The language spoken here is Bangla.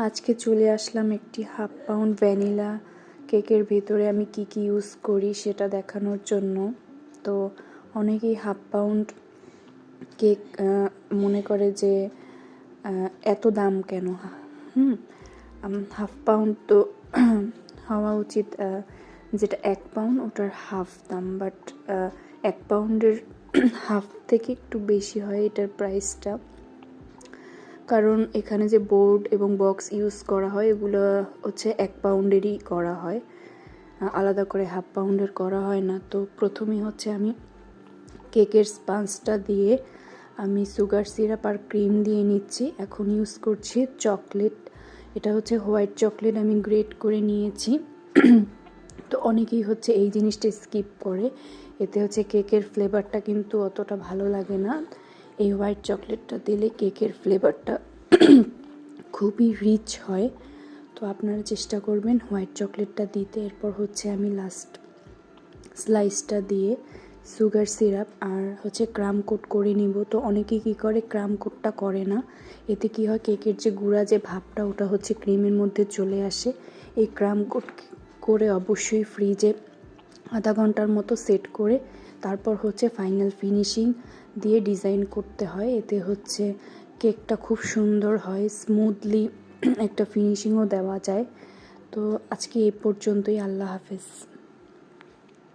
আজকে চলে আসলাম একটি হাফ পাউন্ড ভ্যানিলা কেকের ভেতরে আমি কি কি ইউজ করি সেটা দেখানোর জন্য। তো অনেকেই হাফ পাউন্ড কেক মনে করে যে এত দাম কেন। হাফ পাউন্ড তো হওয়া উচিত যেটা 1 পাউন্ড ওটার হাফ দাম, বাট 1 পাউন্ডের হাফ থেকে একটু বেশি হয় এটার প্রাইসটা, কারণ এখানে যে বোর্ড এবং বক্স ইউজ করা হয় এগুলো হচ্ছে 1 পাউন্ডেরই করা হয়, আলাদা করে হাফ পাউন্ডের করা হয় না। তো প্রথমেই হচ্ছে আমি কেকের স্পঞ্জটা দিয়ে আমি সুগার সিরাপ আর ক্রিম দিয়ে নিচ্ছি। এখন ইউজ করছি চকলেট, এটা হচ্ছে হোয়াইট চকলেট আমি গ্রেট করে নিয়েছি। তো অনেকেই হচ্ছে এই জিনিসটা স্কিপ করে, এতে হচ্ছে কেকের ফ্লেভারটা কিন্তু অতটা ভালো লাগে না। এই হোয়াইট চকলেটটা দিলে কেকের ফ্লেভারটা খুবই রিচ হয়, তো আপনারা চেষ্টা করবেন হোয়াইট চকলেটটা দিতে। এরপর হচ্ছে আমি লাস্ট স্লাইসটা দিয়ে সুগার সিরাপ আর হচ্ছে ক্রাম কোট করে নিব। তো অনেকেই কী করে ক্রাম কোটটা করে না, এতে কি হয় কেকের যে গুঁড়া যে ভাবটা ওটা হচ্ছে ক্রিমের মধ্যে চলে আসে। এই ক্রাম কোট করে অবশ্যই ফ্রিজে আধা ঘন্টার মতো সেট করে তারপর হচ্ছে ফাইনাল ফিনিশিং দিয়ে ডিজাইন করতে হয়, এতে হচ্ছে কেকটা খুব সুন্দর হয়, স্মুথলি একটা ফিনিশিংও দেওয়া যায়। তো আজকে এই পর্যন্তই, আল্লাহ হাফেজ।